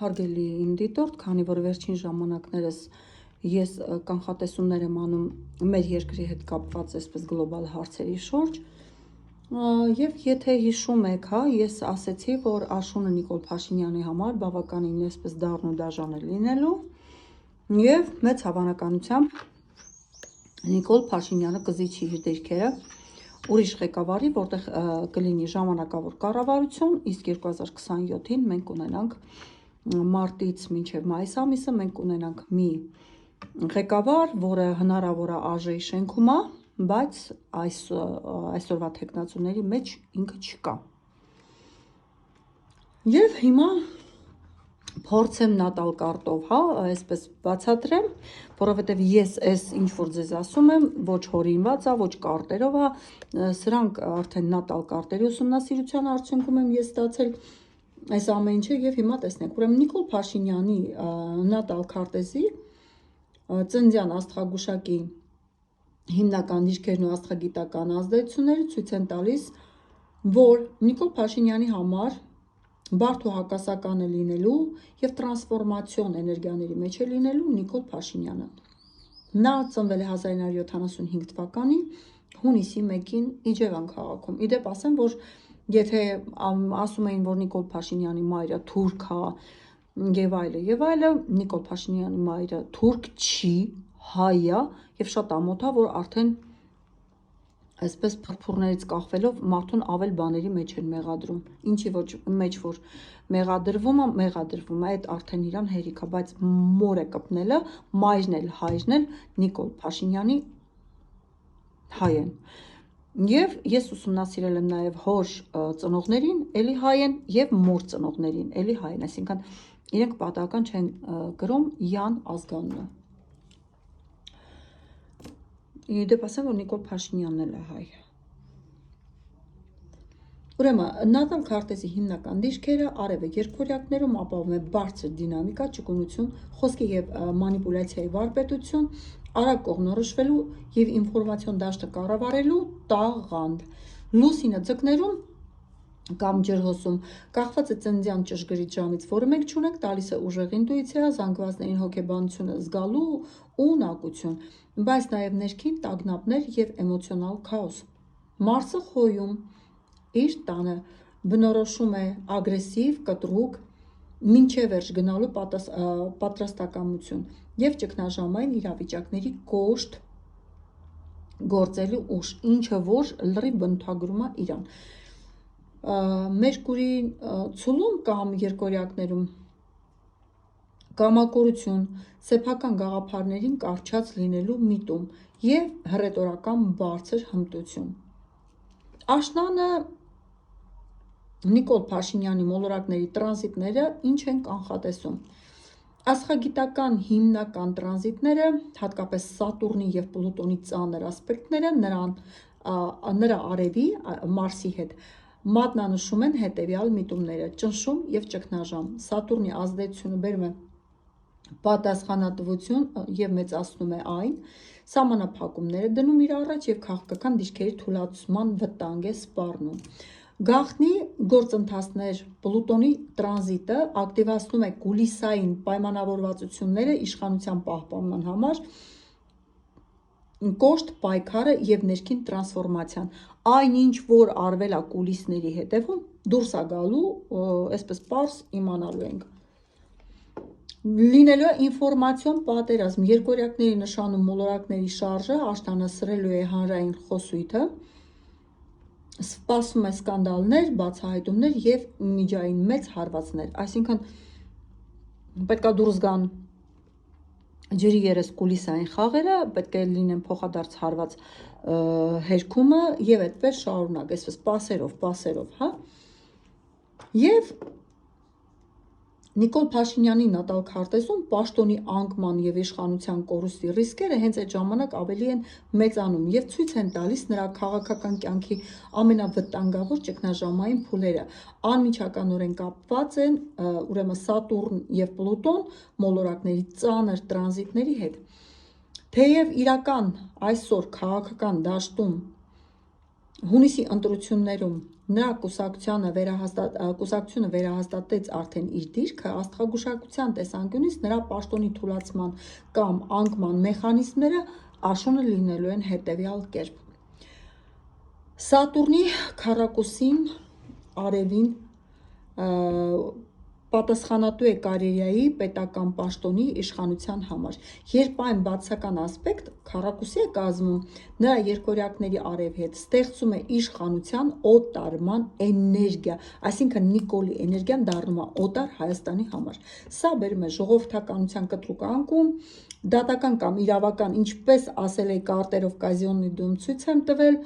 Հարգելի իմ դիտորդ, քանի որ վերջին ժամանակներս ես կանխատեսումներ եմ անում մեր երկրի հետ կապված այսպես գլոբալ հարցերի շուրջ, եւ եթե հիշում եք, ես ասեցի, որ Աշունը Նիկոլ Փաշինյանի համար բավականին այսպես դառն ու դաժան է լինելու եւ մեծ հավանականությամբ Նիկոլ Փաշինյանը կզիջի իր դիրքերը ուրիշ ղեկավարի, որտեղ կլինի ժամանակավոր կառավարություն, իսկ 2027-ին մենք ունենանք մարտից մինչև մայիս ամիսը մենք ունենանք մի ղեկավար, որը հնարավոր է ԱԺ-ի շենքում է, բայց այսօրվա թեկնածուների մեջ ինքը չկա։ Եվ հիմա փորձեմ նատալ կարտով, այսպես բացատրեմ, որովհետև ես այս ինչ որ ձեզ ասում եմ, ոչ հորինված է, ոչ կարտերով է, սրանք արդեն նատալ կարտերի ուսումնասիրության արդյունքում եմ ես ստացել այս ամեն ինչը եւ հիմա տեսնենք։ Ուրեմն Նիկոլ Փաշինյանի նատալ քարտեզի ծննդյան աստղագուշակի հիմնական դիրքերն ու աստղագիտական ազդեցությունները ցույց են տալիս, որ Նիկոլ Փաշինյանի համար բարդ ու հակասական է լինելու եւ տրանսֆորմացիոն էներգիաների մեջ է լինելու Նիկոլ Փաշինյանը։ Նա ծնվել է 1975 թվականի հունիսի 1-ին Իջևան քաղաքում։ Իդեպ ասեմ, որ եթե ասում էին, որ Նիկոլ Փաշինյանի մայրը թուրք է եւ այլը, Նիկոլ Փաշինյանի մայրը թուրք չի, հայ է եւ շատ ամոթ է, որ արդեն այսպես փրփուրներից կախվելով մարդուն ավել բաների մեջ են մեղադրում։ Ինչի ոչ մեջ որ մեղադրվում է, այդ արդեն իրան հերիք է, բայց մորը կպնելը, մայրն էլ հայրն էլ Նիկոլ Փաշինյանի հայ են։ Եվ ես ուսումնասիրել եմ նաև հոր ծնողներին, էլի հայ են, եւ մոր ծնողներին, էլի հայ են, այսինքն իրենք պատահական չեն գրում Յան ազգանունը։ Իդեպ ասեմ, որ Նիկոլ Փաշինյանն էլ է հայ։ Ուրեմն նատալ քարտեզի հիմնական դիրքերը արևը երկորյակներում ապահովում է բարձր դինամիկա, ճկունություն, խոսքի եւ մանիպուլյացիայի վարպետություն, արագ կողմնորոշվելու եւ ինֆորմացիոն դաշտը կառավարելու տաղանդ։ Լուսինը ձկներում կամ ջրհոսում կախված է ծննդյան ճշգրիտ ժամից, որը մենք չունենք, տալիս է ուժեղ ինտուիցիա, զանգվածներին հոգեբանությունը զգալու ունակություն, բայց նաև ներքին տագնապներ եւ էմոցիոնալ քաոս։ Մարսը խոյում իր տանը բնորոշում է ագրեսիվ, կտրուկ, մինչև վերջ գնալու պատրաստակամություն եւ ճգնաժամային իրավիճակների կոշտ գործելու ուժ, ինչը որ լրիվ բնութագրում է իրան։ Մերկուրի ցուլում կամ երկորյակներում կամակորություն, սեփական գաղափարներին կարճած լինելու միտում եւ հռետորական բարձր հմտություն։ Աշնանը Նիկոլ Փաշինյանի մոլորակների տրանզիտները ինչ են կանխատեսում։ Աստղագիտական հիմնական տրանզիտները, հատկապես Սատուրնի եւ Պլուտոնի ծանր ասպեկտները նրա արևի Մարսի հետ մատնանշում են հետևյալ միտումները՝ ճնշում եւ ճգնաժամ։ Սատուրնի ազդեցությունը բերում է պատասխանատվություն եւ մեծացնում է այն, սահմանափակումներ է դնում իր առաջ եւ քաղաքական դիրքերի թույլատվության վտանգ է սպառնում։ Գաղտնի գործընթացներ Պլուտոնի տրանզիտը ակտիվացնում է կուլիսային պայմանավորվածությունները իշխանության պահպանման համար, կոշտ պայքարը եւ ներքին տրանսֆորմացիան։ Այն ինչ որ արվել է կուլիսների հետևում, դուրս է գալու, այսպես պարզ իմանալու ենք։ Լինելու է ինֆորմացիոն պատերազմ, երկորյակների նշանում մոլորակների շարժը աշնանասրելու է հանրային խոսույթը, սպասում է սկանդալներ, բացահայտումներ եւ միջային մեծ հարվածներ, այսինքն պետք է դուրս գան ջրի երես կուլիսային խաղերը, պետք է լինեն փոխադարձ հարված հերքումը եւ այդպես շարունակ, այսպես պասերով, Եվ Նիկոլ Փաշինյանի նատալ քարտեզում պաշտոնի անկման եւ իշխանության կորուստի ռիսկերը հենց այդ ժամանակ ավելի են մեծանում եւ ցույց են տալիս նրա քաղաքական կյանքի ամենավտանգավոր ճգնաժամային փուլերը։ Անմիջականորեն կապված են ուրեմն Սատուրն եւ Պլուտոն մոլորակների ծանր տրանզիտների հետ։ Թեև իրական այսօր քաղաքական դաշտում հունիսի ընտրություններում նրա կուսակցությունը վերահաստատեց արդեն իր դիրքը, աստղագուշակության տեսանկյունից նրա պաշտոնի թուլացման կամ անկման մեխանիզմները աշունը լինելու են հետևյալ կերպ. Սատուրնի քառակուսին արևին պատասխանատու է կարիերայի պետական պաշտոնի իշխանության համար։ Երբ այն բացական ասպեկտ քառակուսի է կազմում, նրա երկորյակների արևի հետ ստեղծում է իշխանության օտարման էներգիա, այսինքն Նիկոլի էներգիան դառնում է օտար Հայաստանի համար։ Սա բերում է ժողովրդականության կտրուկ անկում, դատական կամ իրավական, ինչպես ասել է կարտերով կազիոնի դում ցույց եմ տվել,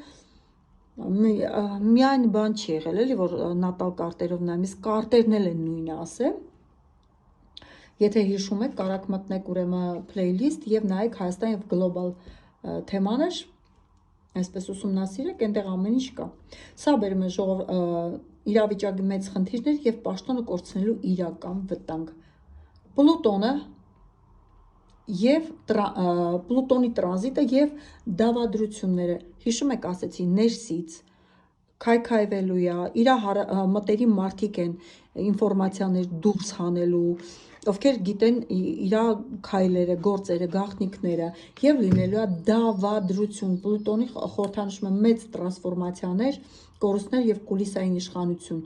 միայն բան չի եղել, էլի, որ նատալ կարտերով նայում, իսկ կարտերն էլ են նույնը ասել։ Եթե հիշում եք, կարաք մտնեք ուրեմն playlist եւ նայեք Հայաստան եւ գլոբալ թեմաներ, այսպես ուսումնասիրեք, այնտեղ ամեն ինչ կա։ Սա բերում է իրավիճակի մեծ խնդիրներ եւ պաշտոնը կորցնելու իրական վտանգ։ Պլուտոնը եւ Պլուտոնի տրանզիտը եւ դավադրությունները, հիշում եք, ասեցի, ներսից քայքայվելու է, իր մտերիմ մարդիկ են ինֆորմացիաներ դուրս հանելու, ովքեր գիտեն իր քայլերը, գործերը, գաղտնիքները եւ լինելու է դավադրություն։ Պլուտոնի խորհրդանշում է մեծ տրանսֆորմացիաներ, կորուստներ եւ կուլիսային իշխանություն։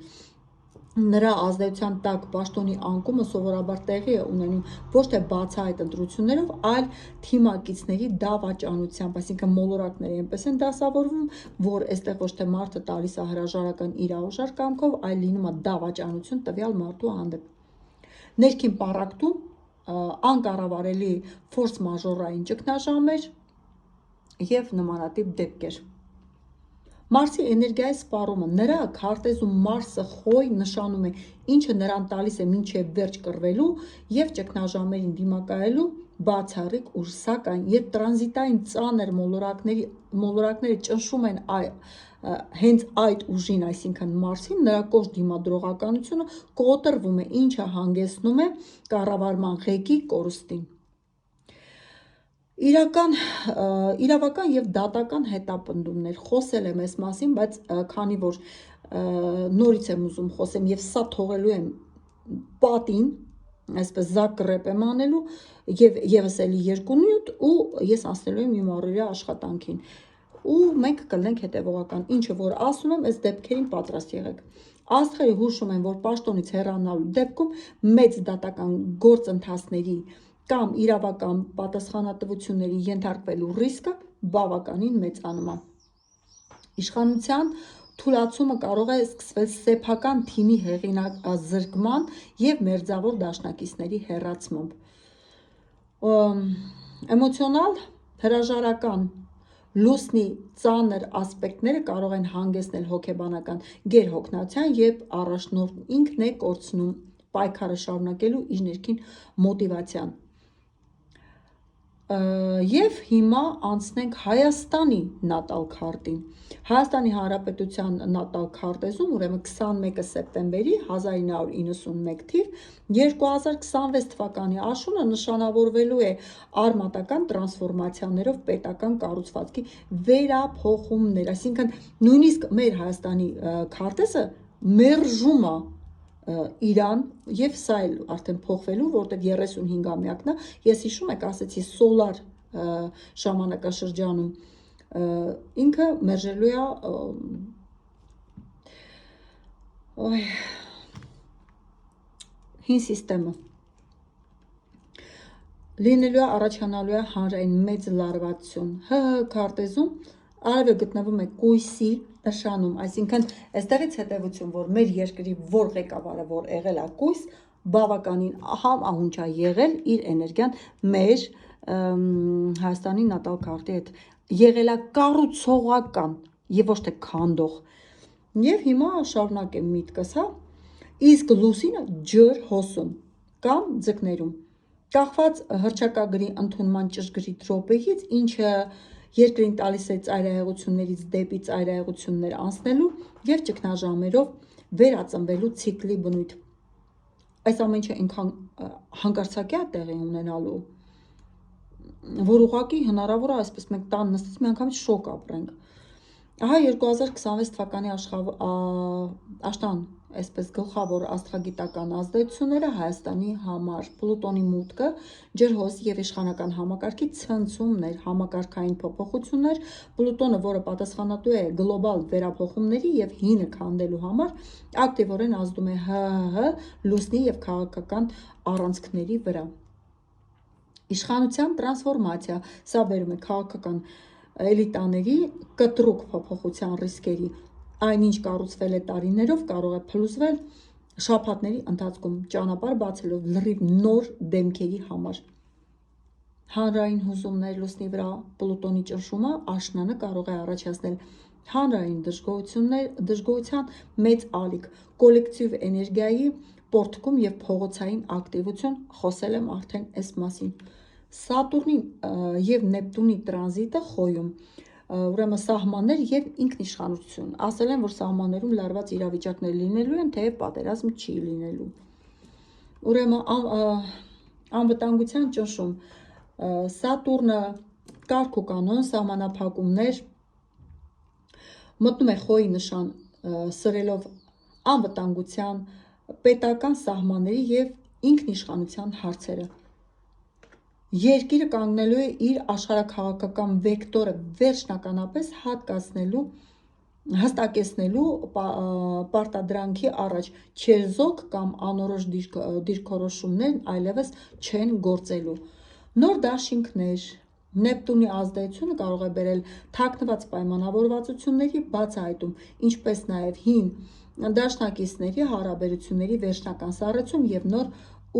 Նրա ազդեցության տակ պաշտոնի անկումը սովորաբար տեղի է ունենում ոչ թե բացահայտ ընտրություններով, այլ թիմակիցների դավաճանությամբ, այսինքն մոլորակները այնպես են դասավորվում, որ այստեղ ոչ թե մարդը տալիս է հրաժարական իր ուժար կամքով, այլ լինում է դավաճանություն տվյալ մարդու հանդեպ։ Ներքին պառակտում անկառավարելի ֆորս մաժորային ճգնաժամեր եւ նմանատիպ դեպքեր։ Մարսի էներգիայի սպառումը, նրա քարտեզում Մարսը խոյ նշանում է, ինչը նրան տալիս է մինչև վերջ կռվելու եւ ճգնաժամերին դիմակայելու բացառիկ ուժ, սակայն երբ տրանզիտային ծանր մոլորակները ճնշում են հենց այդ ուժին, այսինքն Մարսին, նրա կոշտ դիմադրողականությունը կոտրվում է, ինչը հանգեցնում է կառավարման ղեկի կորուստին։ Իրավական եւ դատական հետապնդումներ, խոսել եմ այս մասին, բայց քանի որ նորից եմ ուզում խոսեմ եւ սա թողելու եմ պատին, այսպես զակռեպ եմ անելու եւ եւս էլի 2 նյութ ու ես անցնելու եմ իմ առօրյա աշխատանքին ու մենք կլինենք հետեւողական, ինչը որ ասում եմ, այս դեպքերին պատրաստ եղեք։ Աստղերը հուշում են, որ պաշտոնից հեռանալու դեպքում մեծ դատական գործընթացների կամ իրավական պատասխանատվությունների ենթարկվելու ռիսկը բավականին մեծանում է։ Իշխանության թուլացումը կարող է սկսվել սեփական թիմի հեղինակազրկման եւ մերձավոր դաշնակիցների հեռացմամբ։ Էմոցիոնալ հրաժարական լուսնի ծանր ասպեկտները կարող են հանգեցնել հոգեբանական գերհոգնածության եւ առաջնորդն ինքն է կորցնում պայքարը շարունակելու իր ներքին մոտիվացիան։ Եվ հիմա անցնենք Հայաստանի նատալ քարտին։ Հայաստանի Հանրապետության նատալ քարտեզում, ուրեմն 21 սեպտեմբերի 1991 թիվ 2026 թվականի աշունը նշանավորվելու է արմատական տրանսֆորմացիաներով պետական կառուցվածքի վերափոխումներ, այսինքն նույնիսկ մեր Հայաստանի քարտեզը մերժում է Իրան եւ սա էլ արդեն փոխվելու, որտեղ 35-ամյակն է։ Ես հիշում եք, ասեցի սոլար ժամանակաշրջանում ինքը մերժելու է հին համակարգը։ Լինելու է առաջանալու է հանրային մեծ լարվածություն։ ՀՀ քարտեզում արևը գտնվում է կույսի նշանում, այսինքն այստեղից հետևություն, որ մեր երկրի որ ղեկավարը որ եղել է կույս, բավականին համահունչ է եղել իր էներգիան մեր Հայաստանի նատալ քարտի հետ, եղել է կառուցողական եւ ոչ թե քանդող։ Եվ հիմա շարունակեմ միտքս, հա, իսկ լուսինը ջր հոսում կամ ձկներում, կախված հռչակագրի ընդունման ճշգրիտ րոպեից, ինչը երկրին տալիս է ծայրահեղություններից դեպի ծայրահեղություններ անցնելու եւ ճգնաժամերով վերածնվելու ցիկլի բնույթ։ Այս ամեն ինչը այնքան հանկարծակի է տեղի ունենալու, որ ուղղակի հնարավոր է այսպես մենք տան նստած մի անգամից շոկ ապրենք։ Ահա 2026 թվականի աշտան այսպես գլխավոր աստղագիտական ազդեցությունները Հայաստանի համար Պլուտոնի մուտքը, ջրհոս եւ իշխանական համակարգի ցնցումներ, համակարգային փոփոխություններ, Պլուտոնը, որը պատասխանատու է գլոբալ վերափոխումների եւ հինը քանդելու համար, ակտիվորեն ազդում է ՀՀՀ լուսնի եւ քաղաքական առանցքների վրա։ Իշխանության տրանսֆորմացիա, սա բերում է քաղաքական էլիտաների կտրուկ փոփոխության ռիսկերի, այնինչ կառուցվել է տարիներով կարող է փլուզվել շաբաթների ընթացքում, ճանապարհ բացելով լրիվ նոր դեմքերի համար։ Հանրային հուզումներ լուսնի վրա Պլուտոնի ճնշումը աշնանը կարող է առաջացնել հանրային դժգոհության մեծ ալիք, կոլեկտիվ էներգիայի պորտկում եւ փողոցային ակտիվություն, խոսել եմ արդեն այս մասին։ Սատուրնի եւ Նեպտունի տրանզիտը խոյում, ուրեմն սահմաններ եւ ինքնիշխանություն, ասել են, որ սահմաններում լարված իրավիճակներ լինելու են, թեև պատերազմ չի լինելու։ Ուրեմն անվտանգության ճնշում, Սատուրնը կարգ ու կանոն, սահմանափակումներ, մտնում է խոյի նշան, սրելով անվտանգության, պետական սահմանների եւ ինքնիշխանության հարցերը։ Երկիրը կանգնելու է իր աշխարհաքաղաքական վեկտորը վերջնականապես հստակեցնելու պարտադրանքի առաջ, չերզոք կամ անորոշ դիրքորոշումներն այլևս չեն գործելու։ Նոր դաշինքներ, Նեպտունի ազդեցությունը կարող է բերել թաքնված պայմանավորվածությունների բացահայտում, ինչպես նաև հին դաշնակիցների հարաբերությունների վերջնական սառեցում եւ նոր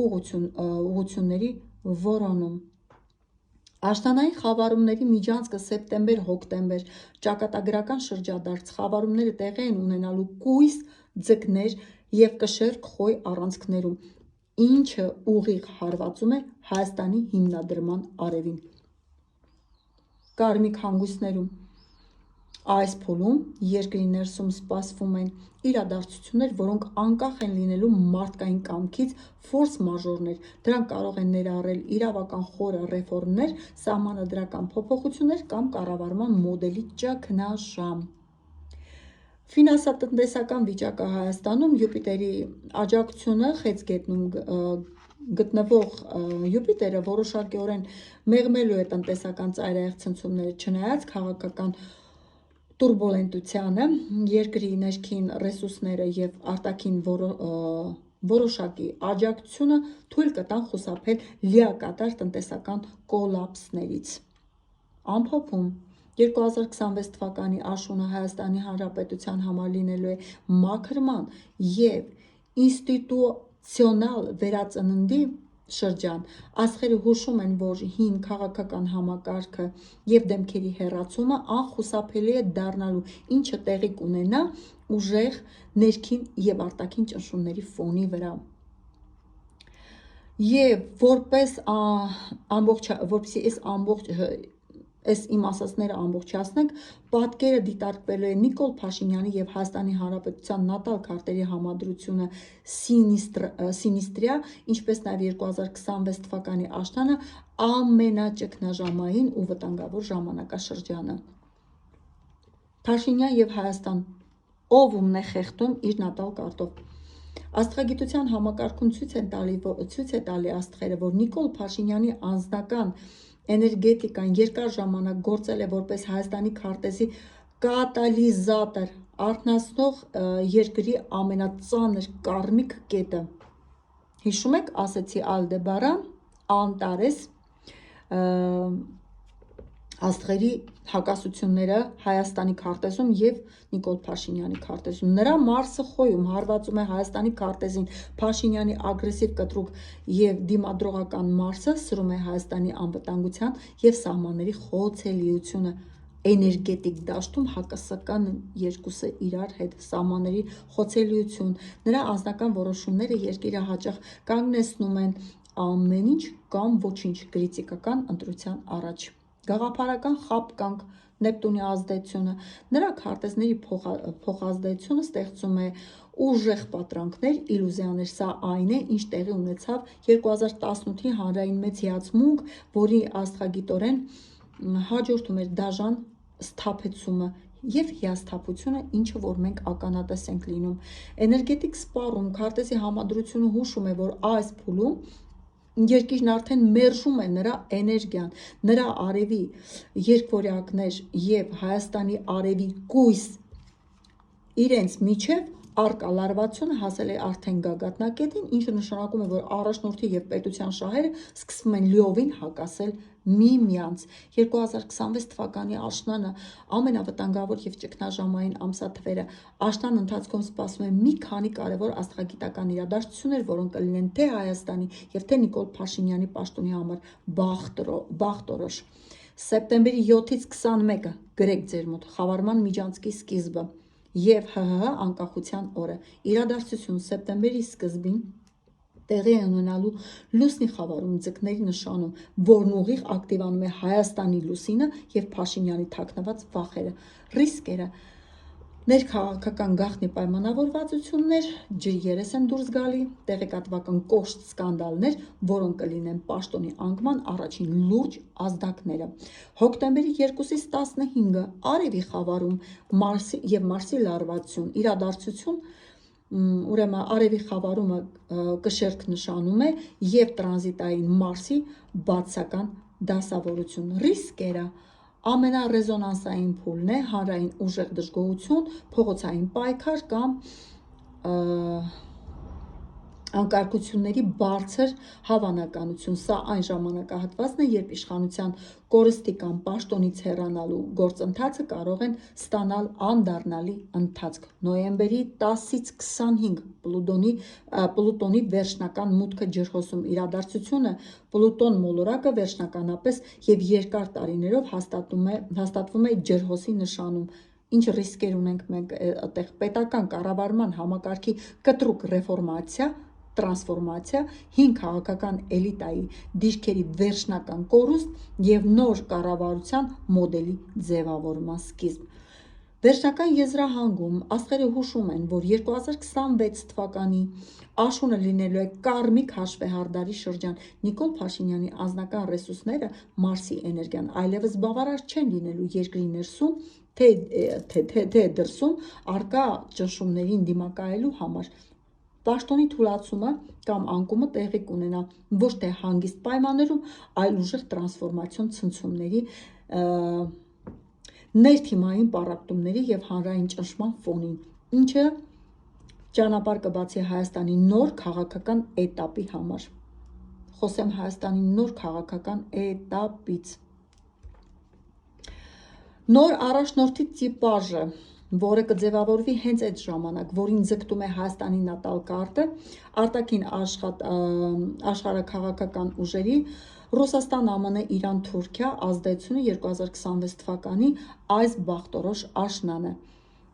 ուղղությունների որոնում։ Աշնանային խավարումների միջանցքը սեպտեմբեր-հոկտեմբեր, ճակատագրական շրջադարձ, խավարումները տեղի են ունենալու կույս, ձկներ եւ կշեռք խոյ առանցքներում, ինչը ուղիղ հարվածում է Հայաստանի հիմնադրման արևին։ Կարմիկ հանգույցներում այս փուլում երկրի ներսում սպասվում են իրադարձություններ, որոնք անկախ են լինելու մարդկային կամքից, ֆորս մաժորներ, դրանք կարող են ներառել իրավական խորը ռեֆորմներ, սահմանադրական փոփոխություններ կամ կառավարման մոդելի ճգնաժամ։ Ֆինանսատնտեսական վիճակը Հայաստանում Յուպիտերի աջակցությունը Խեցգետնում գտնվող Յուպիտերը որոշակիորեն մեղմելու է տնտեսական ծայրահեղ ցնցումները, չնայած քաղաքական տուրբուլենտությանը, երկրի ներքին ռեսուրսները եւ արտաքին որոշակի աջակցությունը թույլ կտան խուսափել լիակատար տնտեսական կոլապսներից։ Ամփոփում 2026 թվականի աշունը Հայաստանի Հանրապետության համար լինելու է մաքրման եւ ինստիտուցիոնալ վերածննդի շրջան։ Աստղերը հուշում են, որ հին քաղաքական համակարգը եւ դեմքերի հեռացումը անխուսափելի է դառնալու, ինչը տեղի կունենա ուժեղ ներքին եւ արտաքին ճնշումների ֆոնի վրա։ Եվ որպեսզի այս իմ ասածները ամբողջացնենք, պատկերը դիտարկվելու է Նիկոլ Փաշինյանի եւ Հայաստանի Հանրապետության նատալ քարտերի համադրությունը Սինիստրիա, ինչպես նաեւ 2026 թվականի աշնանը ամենաճգնաժամային ու վտանգավոր ժամանակաշրջանը։ Փաշինյան եւ Հայաստան, ով ումն է խեղդում իր նատալ կարտով։ Աստղագիտության համակարգում ցույց է տալի աստղերը, որ Նիկոլ Փաշինյանի անձնական էներգետիկան երկար ժամանակ գործել է որպես Հայաստանի քարտեզի կատալիզատոր, արթնացնող երկրի ամենածանր կարմիկ կետը։ Հիշում եք, ասեցի Ալդեբարան, Անտարես աստղերի հակասությունները Հայաստանի քարտեզում եւ Նիկոլ Փաշինյանի քարտեզում։ Նրա Մարսը խոյում հարվածում է Հայաստանի քարտեզին, Փաշինյանի ագրեսիվ կտրուկ եւ դիմադրողական Մարսը սրում է Հայաստանի անվտանգության եւ սահմանների խոցելիությունը։ Էներգետիկ դաշտում հակասական են երկուսը իրար հետ, սահմանների խոցելիություն, նրա անձնական որոշումները երկիրը հաճախ կանգնեցնում են ամեն ինչ կամ ոչինչ կրիտիկական ընտրության առաջ։ Գաղափարական խապկանք, Նեպտունի ազդեցությունը, նրա քարտեզների փոխազդեցությունը ստեղծում է ուժեղ պատրանքներ, իլյուզիաներ, սա այն է, ինչ տեղի ունեցավ 2018-ի հանրային մեծ հիացմունք, որի աստղագիտորեն հաջորդում էր դաժան սթափեցումը եւ հիասթափությունը, ինչը որ մենք ականատես ենք լինում։ Էներգետիկ սպառում քարտեզի համադրությունը հուշում է, որ այս փուլում երկիրն արդեն մերժում է նրա էներգիան, նրա արևի երկվորյակներ եւ Հայաստանի արևի կույս իրենց միջև արկա լարվածությունը հասել է արդեն գագաթնակետին, ինչը նշանակում է, որ առաջնորդի եւ պետության շահերը սկսվում են լիովին հակասել միմյանց։ 2026 թվականի աշնանը ամենավտանգավոր եւ ճգնաժամային ամսաթվերը, աշնան ընթացքում սպասվում է մի քանի կարևոր աստղագիտական իրադարձություններ, որոնք կլինեն թե Հայաստանի եւ թե Նիկոլ Փաշինյանի պաշտոնի համար բախտորոշ։ Սեպտեմբերի 7-ից 21-ը գրեք ձեր մոտ խավարման միջանցքի սկիզբը եւ ՀՀՀ անկախության օրը։ Իրադարձություն սեպտեմբերի սկզբին տեղի է ունենալու լուսնի խավարում ձկների նշանում, որն ուղիղ ակտիվանում է Հայաստանի լուսինը եւ Փաշինյանի թաքնված վախերը, ռիսկերը, ներքաղաքական գաղտնի պայմանավորվածություններ, ջրի երես են դուրս գալի, տեղեկատվական կոշտ սկանդալներ, որոնք կլինեն պաշտոնի անկման առաջին լուրջ ազդակները։ Հոկտեմբերի 2-ից 15-ը արևի խավարում Մարսի լարվածություն, իրադարձություն, ուրեմն արևի խավարումը կշերք նշանում է եւ տրանզիտային Մարսի բացական դասավորություն, ռիսկերը, ամենառեզոնանսային փուլն է, հանրային ուժեղ դժգոհություն, փողոցային պայքար կամ անկարգությունների բարձր հավանականություն։ Սա այն ժամանակահատվածն է, երբ իշխանության կորստի կամ պաշտոնից հեռանալու գործընթացը կարող են ստանալ անդառնալի ընթացք։ Նոյեմբերի 10-ից 25 Պլուտոնի վերջնական մուտքը ջրհոսում, իրադարձությունը Պլուտոն մոլորակը վերջնականապես եւ երկար տարիներով հաստատվում է ջրհոսի նշանում։ Ինչ ռիսկեր ունենք մենք այդտեղ պետական կառավարման համակարգի կտրուկ ռեֆորմացիա, տրանսֆորմացիա, հին քաղաքական էլիտայի դիրքերի վերջնական կորուստ եւ նոր կառավարության մոդելի ձևավորման սկիզբ։ Վերջնական եզրահանգում աստղերը հուշում են, որ 2026 թվականի աշունը լինելու է կարմիկ հաշվեհարդարի շրջան։ Նիկոլ Փաշինյանի անձնական ռեսուրսները, Մարսի էներգիան այլևս բավարար չեն լինելու երկրի ներսում, թե դրսում առկա ճնշումներին դիմակայելու համար։ Պաշտոնի թուլացումը կամ անկումը տեղի կունենա ոչ թե հանգիստ պայմաններում, այլ ուժեղ տրանսֆորմացիոն ցնցումների, ներթիմային պառակտումների եւ հանրային ճնշման ֆոնին, ինչը ճանապարհ կբացի Հայաստանի նոր քաղաքական էտապի համար։ Խոսեմ Հայաստանի նոր քաղաքական էտապից։ Նոր առաջնորդի տիպաժը, որը կձևավորվի հենց այդ ժամանակ, որին ձգտում է Հայաստանի նատալ կարտը, արտաքին աշխարհաքաղաքական ուժերի Ռուսաստան, ԱՄՆ, Իրան, Թուրքիա ազդեցությունը 2026 թվականի այս բախտորոշ աշնանը։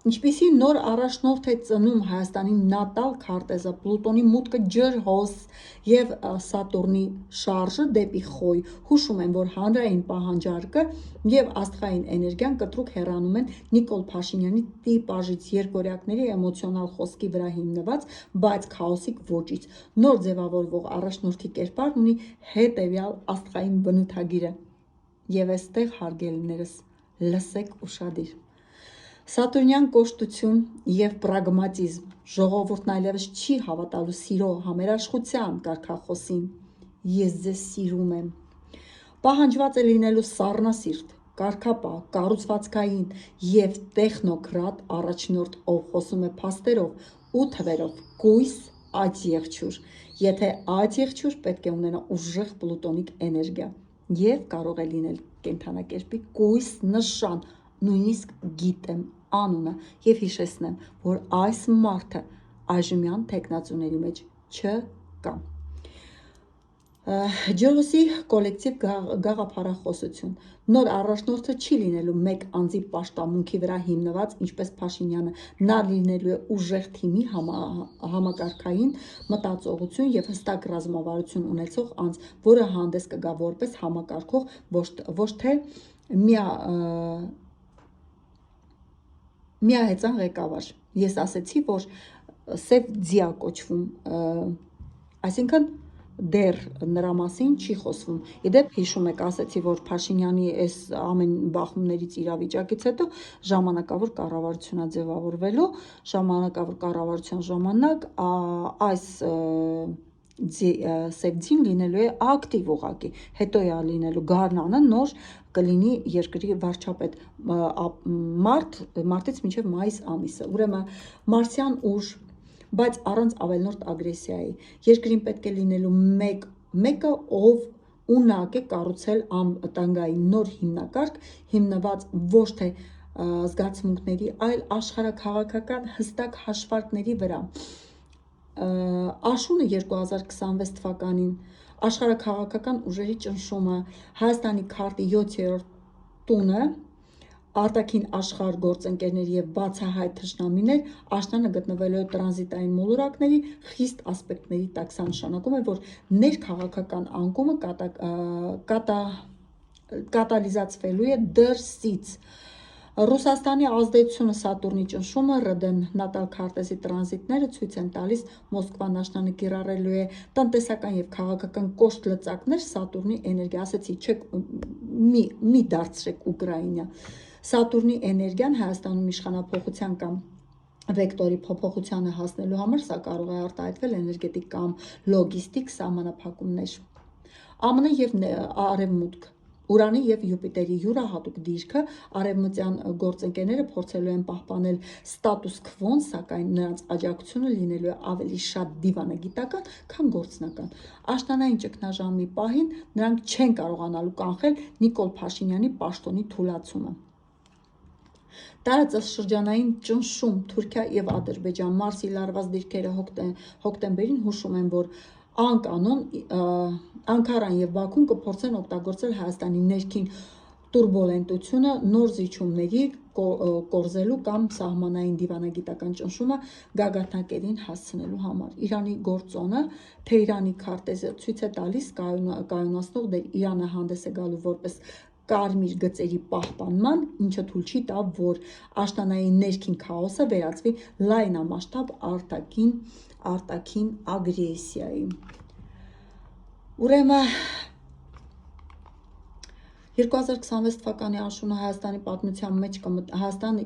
Ինչպիսի նոր առաջնորդ է ծնում Հայաստանի նատալ քարտեզը, Պլուտոնի մուտքը ջրհոս եւ Սատուրնի շարժը դեպի Խոյ հուշում են, որ հանրային պահանջարկը եւ աստղային էներգիան կտրուկ հեռանում են Նիկոլ Փաշինյանի տիպաժից, երկվորյակների էմոցիոնալ խոսքի վրա հիմնված, բայց քաոսիկ ոճից։ Նոր ձևավորվող առաջնորդի կերպարն ունի հետեւյալ աստղային բնութագիրը։ Եվ այստեղ, հարգելիներս, լսեք ուշադիր։ Սատուրնյան կոշտություն եւ պրագմատիզմ, ժողովուրդն այլևս չի հավատալու սիրո, համերաշխության կարգախոսին։ Ես ձեզ սիրում եմ։ Պահանջված է լինելու սառնասիրտ, կարգապահ, կառուցվածքային եւ տեխնոկրատ առաջնորդ, ով խոսում է փաստերով ու թվերով, կույս աջ եղջյուր։ Եթե աջ եղջյուր, պետք է ունենա ուժեղ պլուտոնիկ էներգիա եւ կարող է լինել կենդանակերպի կույս նշան, նույնիսկ գիտեմ անունը եւ հիշեցնեմ, որ այս մարդը այժմյան տեխնացուների մեջ չկա։ Ջրհոսի կոլեկտիվ գաղափարախոսություն։ Նոր առաջնորդը չի լինելու մեկ անձի պաշտամունքի վրա հիմնված, ինչպես Փաշինյանը, նա լինելու է ուժեղ թիմի համակարգային մտածողություն եւ հստակ ռազմավարություն ունեցող անձ, որը հանդես կգա որպես համակարգող, ոչ թե միահեծան ղեկավար։ Ես ասեցի, որ սև ձիա կոչվում, այսինքն դեռ նրա մասին չի խոսվում։ Իդեպ հիշում եք, ասացի, որ Փաշինյանի այս ամեն բախումներից իրավիճակից հետո ժամանակավոր կառավարություն է ձևավորվելու, ժամանակավոր կառավարության ժամանակ այս սեկցին լինելու է ակտիվ ուղղակի, հետո է լինելու Գարնանը նոր կլինի երկրի վարչապետ մարտից մինչև մայիս ամիսը, ուրեմն մարսյան ուժ, բայց առանց ավելնորդ ագրեսիայի, երկրին պետք է լինելու մեկը, ով ունակ է կառուցել տնկային նոր հիմնակարգ, հիմնված ոչ թե զգացմունքների, այլ աշխարհաքաղաքական հստակ հաշվարկների վրա։ Աշունը 2026 թվականին աշխարհաքաղաքական ուժերի ճնշումը, Հայաստանի քարտի 7-րդ տունը, արտաքին աշխարհ գործընկերներ եւ բացահայտ թշնամիներ, աշնանը գտնվելու է տրանզիտային մոլորակների խիստ ասպեկտների տակ։ Սա նշանակում է, որ ներքաղաքական անկումը կատալիզացվելու է դրսից։ Ռուսաստանի ազդեցությունը, Սատուրնի ճնշումը, ՌԴ նատալ քարտեզի տրանզիտները ցույց են տալիս Մոսկվան աշնանը կիրառելու է տնտեսական եւ քաղաքական կոշտ լծակներ Սատուրնի էներգիա, ասեցի, չեք մի դարձրեք Ուկրաինա։ Սատուրնի էներգիան Հայաստանում իշխանափոխության կամ վեկտորի փոփոխությանը հասնելու համար սա կարող է արտահայտվել էներգետիկ կամ լոգիստիկ սահմանափակումներ։ ԱՄՆ եւ Արևմուտք, Ուրանի եւ Յուպիտերի յուրահատուկ դիրքը, արևմտյան գործընկերները փորձելու են պահպանել ստատուս քվոն, սակայն նրանց աջակցությունը լինելու է ավելի շատ դիվանագիտական, քան գործնական։ Աշնանային ճգնաժամի պահին նրանք չեն կարողանալու կանխել Նիկոլ Փաշինյանի պաշտոնի թուլացումը։ Տարածաշրջանային ճնշում Թուրքիա եւ Ադրբեջան, Մարսի լարված դիրքերը հոկտեմբերին հուշում են, որ անկանոն Անկարան եւ Բաքուն կփորձեն օգտագործել Հայաստանի ներքին տուրբուլենտությունը նոր զիջումների կորզելու կամ սահմանային դիվանագիտական ճնշումը գագաթնակետին հասցնելու համար։ Իրանի գործոնը Թեհրանի քարտեզը ցույց է տալիս կայունացնող դեր Իրանը հանդես է գալու որպես կարմիր գծերի պահպանման, ինչը թույլ չի տա, որ աշնանային ներքին քաոսը վերածվի լայնամասշտաբ արտաքին ագրեսիայի։ Ուրեմն 2026 թվականի աշունը Հայաստանը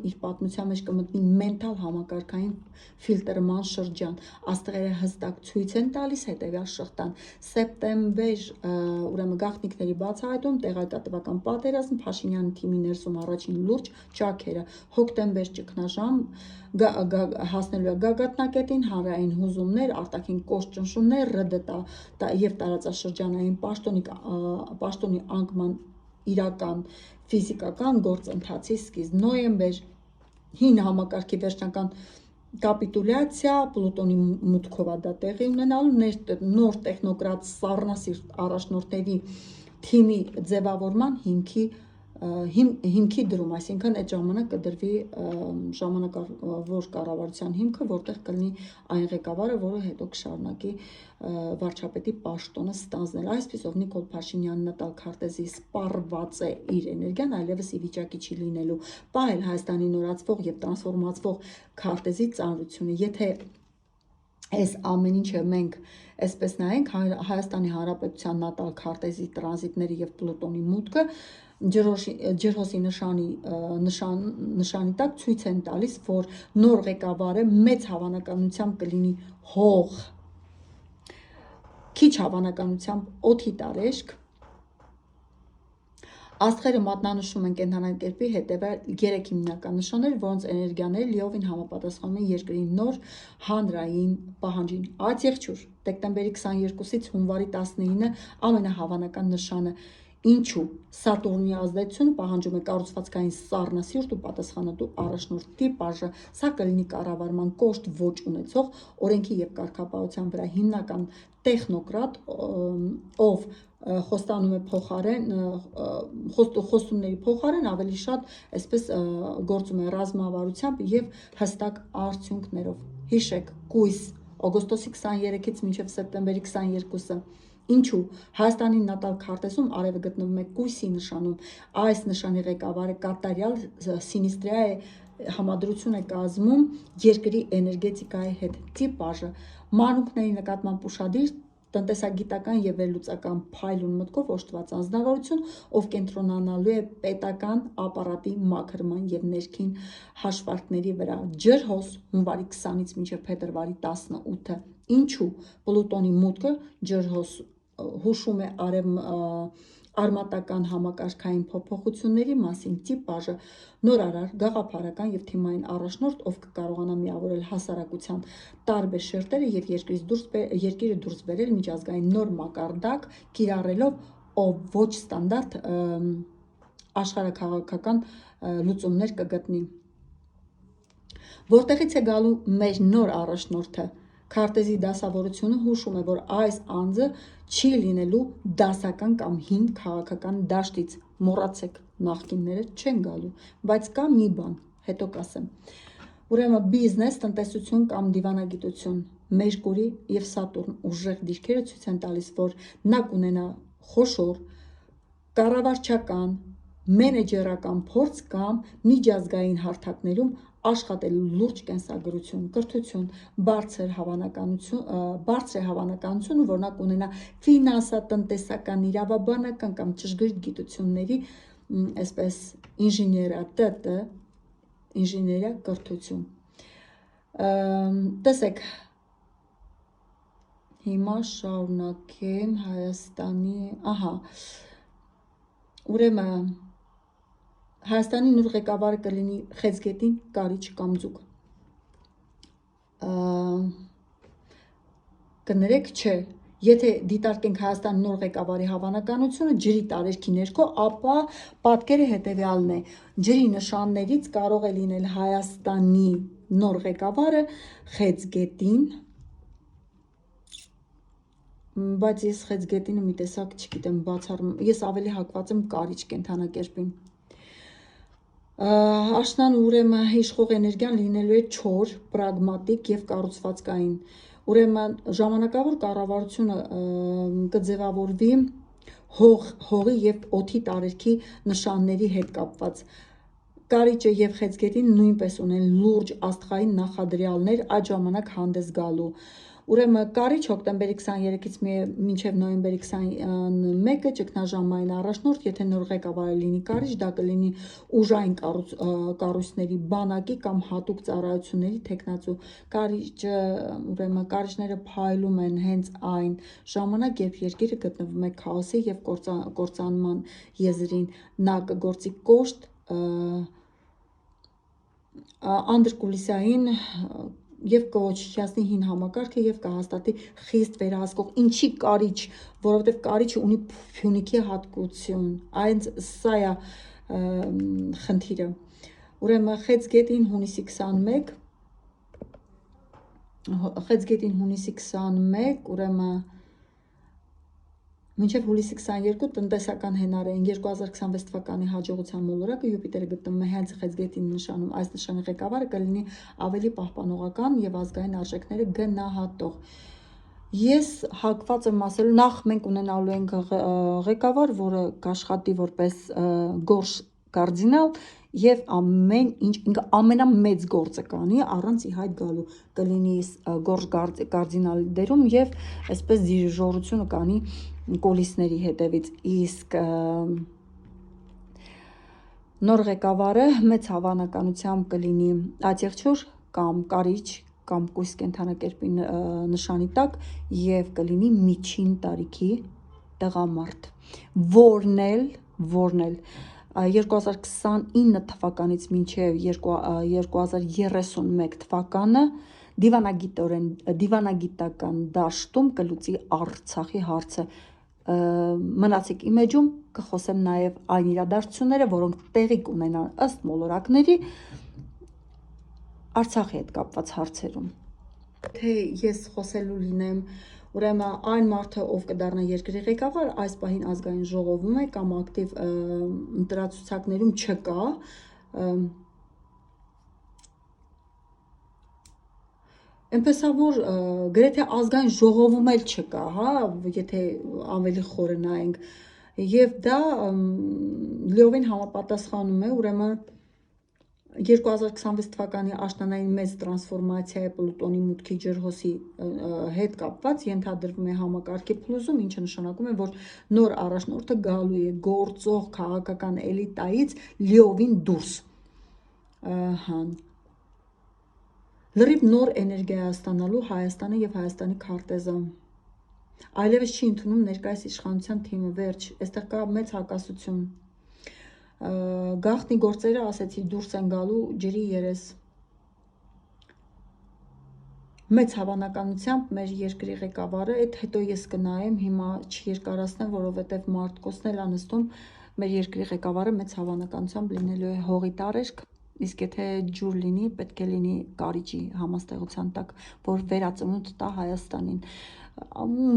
իր պատմության մեջ կմտնի մենթալ համակարգային ֆիլտրման շրջան։ Աստղերը հստակ ցույց են տալիս հետևյալ շղթան. սեպտեմբեր, ուրեմն գաղտնիքների բացահայտում, տեղեկատվական պատերազմ, Փաշինյանի թիմի ներսում առաջին լուրջ ճաքերը, հոկտեմբեր ճգնաժամ, հասնելու է գագաթնակետին, հանրային հուզումներ, արտաքին կոշտ ճնշումներ, ՌԴ եւ տարածաշրջանային պաշտոնի անկման իրական ֆիզիկական գործընթացի սկիզբ, նոյեմբեր, հին համակարգի վերջնական կապիտուլյացիա, Պլուտոնի մուտքով է դա տեղի ունենալու, նոր տեխնոկրատ սառնասիրտ առաջնորդների թիմի ձևավորման հիմքի դրում, այսինքն այդ ժամանակ կդրվի ժամանակավոր կառավարության հիմքը, որտեղ կլինի այն ղեկավարը, որը հետո կշարունակի վարչապետի պաշտոնը ստանձնել։ Այսպիսով Նիկոլ Փաշինյանը նատալ քարտեզի սպառված է իր էներգիան, այլևս ի վիճակի չի լինելու պահել Հայաստանի նորացվող եւ տրանսֆորմացվող քարտեզի ծանրությունը։ Եթե այս ամեն ինչը մենք այսպես նայենք, Հայաստանի Հանրապետության նատալ քարտեզի տրանզիտները եւ Պլուտոնի մուտքը ջրհոսի նշանի տակ ցույց են տալիս, որ նոր ղեկավարը մեծ հավանականությամբ կլինի հող, քիչ հավանականությամբ օդի տարեշք։ Աստղերը մատնանշում են կենդանակերպի հետևյալ 3 հիմնական նշաններ, որոնց էներգիաները լիովին համապատասխանում են երկրի նոր հանրային պահանջին։ Այդ եղջյուր, դեկտեմբերի 22-ից հունվարի 19-ը ամենահավանական նշանը, ինչու Սատուրնի ազդեցությունը պահանջում է կառուցվածքային սառնասիրտ ու պատասխանատու առաջնորդ տիպաժը, սա կլինի կառավարման կոշտ ոճ ունեցող, օրենքի եւ կարգապահության վրա հիմնական տեխնոկրատ, ով խոստանում է խոստումների փոխարեն ավելի շատ այսպես գործում է ռազմավարությամբ եւ հստակ արդյունքներով։ Հիշեք, կույս օգոստոսի 23-ից մինչև սեպտեմբերի 22-ը։ Ինչու Հայաստանի նատալ քարտեզում արևը գտնվում է կույսի նշանում, այս նշանի ղեկավարը կատարյալ սինիստրիա է, համադրություն է կազմում երկրի էներգետիկայի հետ, տիպաժը մանուկների նկատմամբ ուշադիր տնտեսագիտական եւ վերլուծական փայլուն մտքով օժտված անձնավորություն, ով կենտրոնանալու է պետական ապարատի մաքրման եւ ներքին հաշվարկների վրա։ Ջրհոս հունվարի 20-ից մինչև փետրվարի 18-ը։ Ինչու Պլուտոնի մուտքը ջրհոս հուշում է արմատական համակարգային փոփոխությունների մասին տիպաժը, նորարար, գաղափարական եւ թիմային առաջնորդ, ով կկարողանա միավորել հասարակության տարբեր շերտերը եւ երկիրը դուրս բերել միջազգային նոր մակարդակ, կիրառելով ոչ ստանդարտ աշխարհաքաղաքական լուծումներ կգտնի։ Որտեղից է գալու մեր նոր առաջնորդը։ Քարտեզի դասավորությունը հուշում է, որ այս անձը չի լինելու դասական կամ հին քաղաքական դաշտից, մոռացեք, նախկինները չեն գալու, բայց կա մի բան, հետո կասեմ։ Ուրեմն բիզնես, տնտեսություն կամ դիվանագիտություն, Մերկուրի եւ Սատուրն ուժեղ դիրքերը ցույց են տալիս, որ նա կունենա խոշոր, կառավարչական, մենեջերական փորձ կամ միջազգային հարթակներում աշխատելու լուրջ կենսագրություն, կրթություն, բարձր է հավանականություն, որ նա կունենա ֆինանսատնտեսական, իրավաբանական կամ ճշգրիտ գիտությունների, այսպես ինժեներիա կրթություն։ Տեսեք, հիմա շարունակեմ Հայաստանի, ուրեմն Հայաստանի նոր ղեկավարը կլինի Խեցգետին, Կարիճ կամ Ձուկ։ Կներեք, չէ, եթե դիտարկենք Հայաստանի նոր ղեկավարի հավանականությունը ջրի տարերքի ներքո, ապա պատկերը հետևյալն է. ջրի նշաններից կարող է լինել Հայաստանի նոր ղեկավարը Խեցգետին, բայց ես Խեցգետինը մի տեսակ չգիտեմ, բացառում, ես ավելի հակված եմ Կարիճ կենդանակերպին։ Աշնան ուրեմն իշխող էներգիան լինելու է չոր, պրագմատիկ եւ կառուցվածքային։ Ուրեմն ժամանակավոր կառավարությունը կձևավորվի հողի եւ օդի տարերքի նշանների հետ կապված։ Կարիճը եւ Խեցգետին նույնպես ունեն լուրջ աստղային նախադրյալներ այդ ժամանակ հանդես գալու։ Ուրեմն Կարիճ հոկտեմբերի 23-ից մինչև նոյեմբերի 21-ը ճգնաժամային առաջնորդ, եթե նոր ղեկավարը լինի Կարիճ, դա կլինի ուժային կառույցների բանակի կամ հատուկ ծառայությունների թեկնածու։ Կարիճը, ուրեմն Կարիճները փայլում են հենց այն ժամանակ, երբ երկիրը գտնվում է քաոսի եւ կործանման եզրին, նա կգործի կոշտ անդրկուլիսային եւ կոչյացնի հին համակարգը եւ կհաստատի խիստ վերահսկող։ Ինչի Կարիճ, որովհետեւ Կարիճը ունի Փյունիկի հատկություն, այն սա է խնդիրը։ Ուրեմն Խեցգետին հունիսի 21, ուրեմն մինչև հուլիսի 22 տնտեսական հենարային 2026 թվականի հաջողության մոլորակը Յուպիտերը գտնվում է հենց Խեցգետին նշանում։ Այս նշանի ղեկավարը կլինի ավելի պահպանողական եւ ազգային արժեքները գնահատող։ Ես հակված եմ ասել, նախ մենք ունենալու ենք ղեկավար, որը կաշխատի որպես գորշ կարդինալ եւ ամեն ինչ ինքը ամենամեծ գործը կանի առանց ի հայտ գալու, կլինի գորշ կարդինալի դերում եւ այսպես դիրիժորությունը կանի կոլիսների հետևից, իսկ նոր ղեկավարը մեծ հավանականությամբ կլինի Աթեղչուր կամ Կարիճ կամ կույս կենդանակերպի նշանի տակ եւ կլինի միջին տարիքի տղամարդ, որն էլ 2029 թվականից մինչև 2031 թվականը դիվանագիտական դաշտում կլուծի Արցախի հարցը։ Մնացեք իմեջում, կխոսեմ նաև այն իրադարձությունները, որոնք տեղի կունենան ըստ մոլորակների Արցախի հետ կապված հարցերում։ Թե ես խոսելու լինեմ, ուրեմն այն մարդը, ով կդառնա երկրի ղեկավար, այս պահին ազգային ժողովում է կամ ակտիվ ընտրացուցակներում չկա, այնպես է, որ գրեթե ազգային ժողովում էլ չկա, եթե ավելի խորը նայենք, եւ դա լիովին համապատասխանում է ուրեմն 2026 թվականի աշնանային մեծ տրանսֆորմացիա է Պլուտոնի մուտքի ջրհոսի հետ կապված ենթադրվում է համակարգի փլուզում, ինչը նշանակում է, որ նոր առաջնորդը գալու է գործող քաղաքական էլիտայից լիովին դուրս։ Լրիվ նոր էներգիա է ստանալու Հայաստանը եւ Հայաստանի քարտեզը։ Այլևս չի ընդունում ներկայիս իշխանության թիմը, վերջ, այստեղ կա մեծ հակասություն։ Գաղտնի գործերը, ասեցի, դուրս են գալու ջրի երես։ Մեծ հավանականությամբ մեր երկրի ղեկավարը, այդ հետո ես կնայեմ, հիմա չերկարացնեմ, որովհետև Մարտկոսն էլ անստում, մեր երկրի ղեկավարը մեծ հավանականությամբ լինելու է հողի տարերք, իսկ եթե ջուր լինի, պետք է լինի կարիճի համաստեղության տակ, որ վերածնունդ տա Հայաստանին։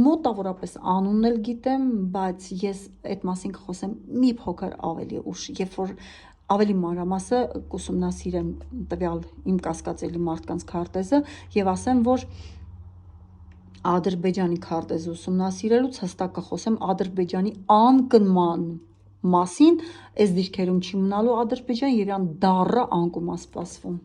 Մոտավորապես անունն էլ գիտեմ, բայց ես այդ մասին կխոսեմ մի փոքր ավելի ուշ, երբ որ ավելի մանրամասը կուսումնասիրեմ տվյալ իմ կասկածելի մարդկանց քարտեզը եւ ասեմ, որ Ադրբեջանի քարտեզը ուսումնասիրելուց հստակ կխոսեմ Ադրբեջանի անկնման մասին, այս դիրքերում չի մնալու Ադրբեջան եւ իրան դառը անկում է սպասվում։